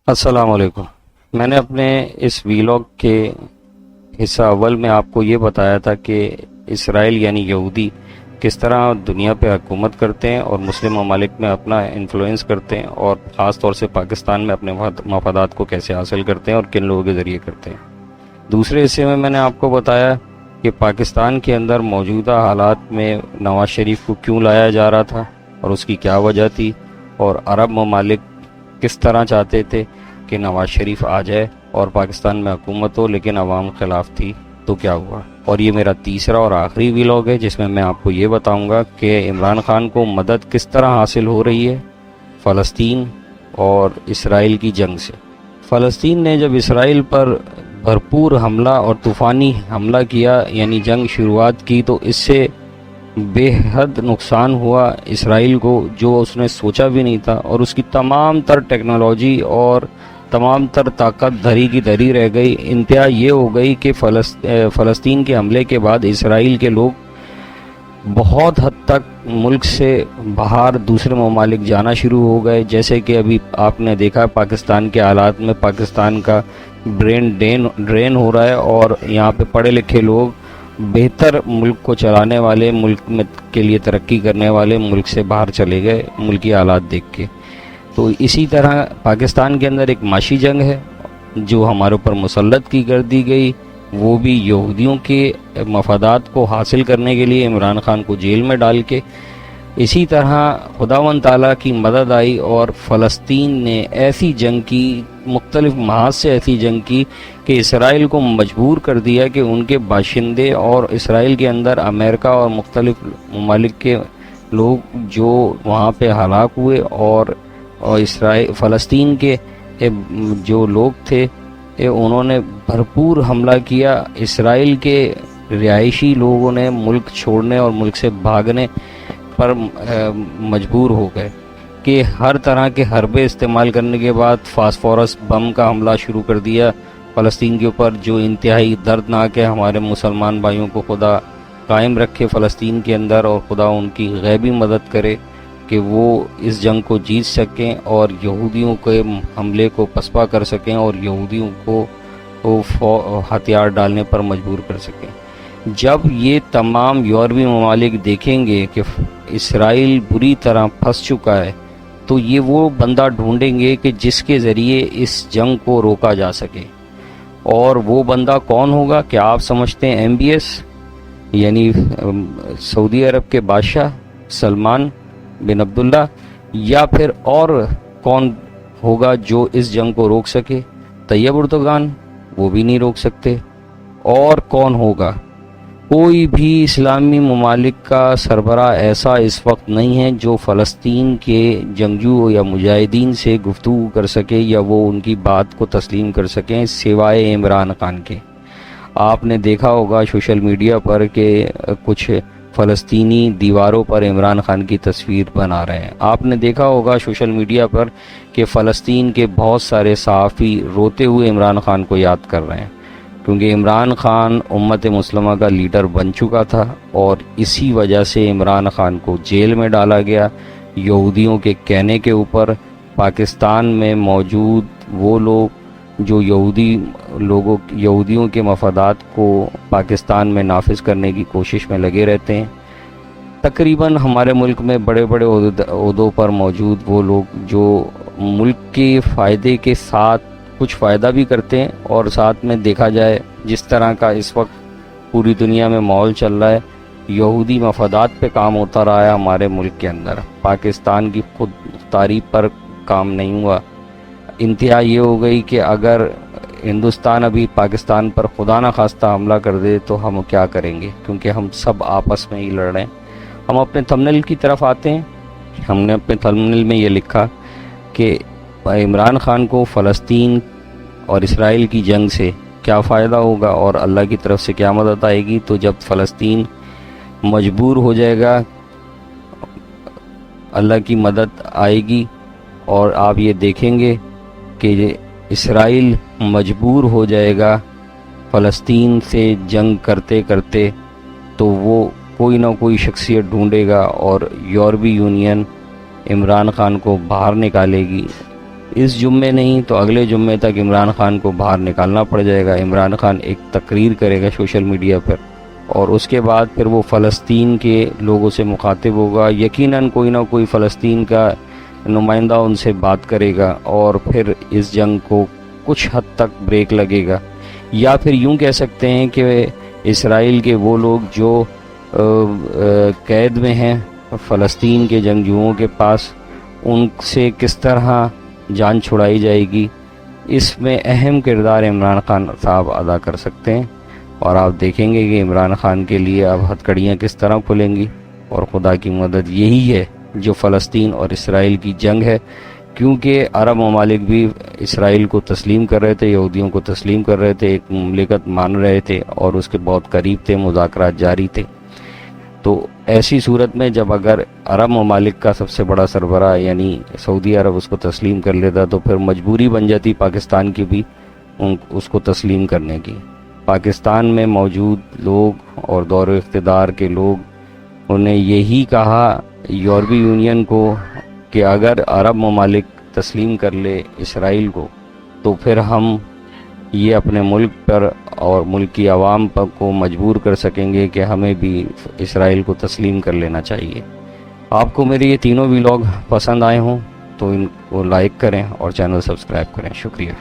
السلام علیکم۔ میں نے اپنے اس ویلاگ کے حصہ اول میں آپ کو یہ بتایا تھا کہ اسرائیل یعنی یہودی کس طرح دنیا پہ حکومت کرتے ہیں اور مسلم ممالک میں اپنا انفلوئنس کرتے ہیں، اور خاص طور سے پاکستان میں اپنے مفادات کو کیسے حاصل کرتے ہیں اور کن لوگوں کے ذریعے کرتے ہیں۔ دوسرے حصے میں نے آپ کو بتایا کہ پاکستان کے اندر موجودہ حالات میں نواز شریف کو کیوں لایا جا رہا تھا اور اس کی کیا وجہ تھی، اور عرب ممالک کس طرح چاہتے تھے کہ نواز شریف آ جائے اور پاکستان میں حکومت ہو، لیکن عوام خلاف تھی تو کیا ہوا۔ اور یہ میرا تیسرا اور آخری ویلاگ ہے جس میں آپ کو یہ بتاؤں گا کہ عمران خان کو مدد کس طرح حاصل ہو رہی ہے فلسطین اور اسرائیل کی جنگ سے۔ فلسطین نے جب اسرائیل پر بھرپور حملہ اور طوفانی حملہ کیا، یعنی جنگ شروعات کی، تو اس سے بے حد نقصان ہوا اسرائیل کو، جو اس نے سوچا بھی نہیں تھا، اور اس کی تمام تر ٹیکنالوجی اور تمام تر طاقت دھری کی دھری رہ گئی۔ انتہا یہ ہو گئی کہ فلسطین کے حملے کے بعد اسرائیل کے لوگ بہت حد تک ملک سے باہر دوسرے ممالک جانا شروع ہو گئے، جیسے کہ ابھی آپ نے دیکھا پاکستان کے حالات میں پاکستان کا برین ڈرین ہو رہا ہے، اور یہاں پہ پڑھے لکھے لوگ بہتر ملک کو چلانے والے، ملک میں کے لیے ترقی کرنے والے ملک سے باہر چلے گئے ملکی حالات دیکھ کے۔ تو اسی طرح پاکستان کے اندر ایک معاشی جنگ ہے جو ہمارے اوپر مسلط کی کر دی گئی، وہ بھی یہودیوں کے مفادات کو حاصل کرنے کے لیے عمران خان کو جیل میں ڈال کے۔ اسی طرح خداوند تعالیٰ کی مدد آئی اور فلسطین نے ایسی جنگ کی، مختلف محاذ سے ایسی جنگ کی کہ اسرائیل کو مجبور کر دیا کہ ان کے باشندے اور اسرائیل کے اندر امریکہ اور مختلف ممالک کے لوگ جو وہاں پہ ہلاک ہوئے، اور فلسطین کے جو لوگ تھے انہوں نے بھرپور حملہ کیا۔ اسرائیل کے رہائشی لوگوں نے ملک چھوڑنے اور ملک سے بھاگنے پر مجبور ہو گئے کہ ہر طرح کے حربے استعمال کرنے کے بعد فاسفورس بم کا حملہ شروع کر دیا فلسطین کے اوپر، جو انتہائی دردناک ہے۔ ہمارے مسلمان بھائیوں کو خدا قائم رکھے فلسطین کے اندر، اور خدا ان کی غیبی مدد کرے کہ وہ اس جنگ کو جیت سکیں اور یہودیوں کے حملے کو پسپا کر سکیں اور یہودیوں کو ہتھیار ڈالنے پر مجبور کر سکیں۔ جب یہ تمام یورپی ممالک دیکھیں گے کہ اسرائیل بری طرح پھنس چکا ہے، تو یہ وہ بندہ ڈھونڈیں گے کہ جس کے ذریعے اس جنگ کو روکا جا سکے۔ اور وہ بندہ کون ہوگا؟ کیا آپ سمجھتے ہیں MBS یعنی سعودی عرب کے بادشاہ سلمان بن عبداللہ، یا پھر اور کون ہوگا جو اس جنگ کو روک سکے؟ طیب اردوغان، وہ بھی نہیں روک سکتے۔ اور کون ہوگا؟ کوئی بھی اسلامی ممالک کا سربراہ ایسا اس وقت نہیں ہے جو فلسطین کے جنگجو یا مجاہدین سے گفتگو کر سکے یا وہ ان کی بات کو تسلیم کر سکیں سوائے عمران خان کے۔ آپ نے دیکھا ہوگا سوشل میڈیا پر کہ کچھ فلسطینی دیواروں پر عمران خان کی تصویر بنا رہے ہیں۔ آپ نے دیکھا ہوگا سوشل میڈیا پر کہ فلسطین کے بہت سارے صحافی روتے ہوئے عمران خان کو یاد کر رہے ہیں، کیونکہ عمران خان امت مسلمہ کا لیڈر بن چکا تھا، اور اسی وجہ سے عمران خان کو جیل میں ڈالا گیا یہودیوں کے کہنے کے اوپر۔ پاکستان میں موجود وہ لوگ جو یہودیوں کے مفادات کو پاکستان میں نافذ کرنے کی کوشش میں لگے رہتے ہیں۔ تقریباً ہمارے ملک میں بڑے بڑے عہدوں پر موجود وہ لوگ جو ملک کے فائدے کے ساتھ کچھ فائدہ بھی کرتے ہیں، اور ساتھ میں دیکھا جائے جس طرح کا اس وقت پوری دنیا میں ماحول چل رہا ہے، یہودی مفادات پہ کام ہوتا رہا ہے ہمارے ملک کے اندر، پاکستان کی خود مختاری پر کام نہیں ہوا۔ انتہا یہ ہو گئی کہ اگر ہندوستان ابھی پاکستان پر خدا نہ خواستہ حملہ کر دے تو ہم کیا کریں گے، کیونکہ ہم سب آپس میں ہی لڑ رہے ہیں۔ ہم اپنے تھمبنیل کی طرف آتے ہیں۔ ہم نے اپنے تھمبنیل میں یہ لکھا کہ عمران خان کو فلسطین اور اسرائیل کی جنگ سے کیا فائدہ ہوگا اور اللہ کی طرف سے کیا مدد آئے گی۔ تو جب فلسطین مجبور ہو جائے گا، اللہ کی مدد آئے گی، اور آپ یہ دیکھیں گے کہ اسرائیل مجبور ہو جائے گا فلسطین سے جنگ کرتے کرتے، تو وہ کوئی نہ کوئی شخصیت ڈھونڈے گا اور یورپی یونین عمران خان کو باہر نکالے گی اس جمعے نہیں تو اگلے جمعے تک عمران خان کو باہر نکالنا پڑ جائے گا۔ عمران خان ایک تقریر کرے گا سوشل میڈیا پر، اور اس کے بعد پھر وہ فلسطین کے لوگوں سے مخاطب ہوگا، یقیناً کوئی نہ کوئی فلسطین کا نمائندہ ان سے بات کرے گا، اور پھر اس جنگ کو کچھ حد تک بریک لگے گا۔ یا پھر یوں کہہ سکتے ہیں کہ اسرائیل کے وہ لوگ جو قید میں ہیں فلسطین کے جنگجوؤں کے پاس، ان سے کس طرح جان چھڑائی جائے گی، اس میں اہم کردار عمران خان صاحب ادا کر سکتے ہیں۔ اور آپ دیکھیں گے کہ عمران خان کے لیے اب ہتھکڑیاں کس طرح کھلیں گی، اور خدا کی مدد یہی ہے جو فلسطین اور اسرائیل کی جنگ ہے، کیونکہ عرب ممالک بھی اسرائیل کو تسلیم کر رہے تھے، یہودیوں کو تسلیم کر رہے تھے، ایک مملکت مان رہے تھے اور اس کے بہت قریب تھے، مذاکرات جاری تھے۔ تو ایسی صورت میں جب اگر عرب ممالک کا سب سے بڑا سربراہ یعنی سعودی عرب اس کو تسلیم کر لیتا تو پھر مجبوری بن جاتی پاکستان کی بھی اس کو تسلیم کرنے کی۔ پاکستان میں موجود لوگ اور دور اقتدار کے لوگ انہیں یہی کہا یورپی یونین کو کہ اگر عرب ممالک تسلیم کر لے اسرائیل کو تو پھر ہم یہ اپنے ملک پر اور ملک کی عوام پر کو مجبور کر سکیں گے کہ ہمیں بھی اسرائیل کو تسلیم کر لینا چاہیے۔ آپ کو میرے یہ تینوں ویلاگ پسند آئے ہوں تو ان کو لائک کریں اور چینل سبسکرائب کریں۔ شکریہ۔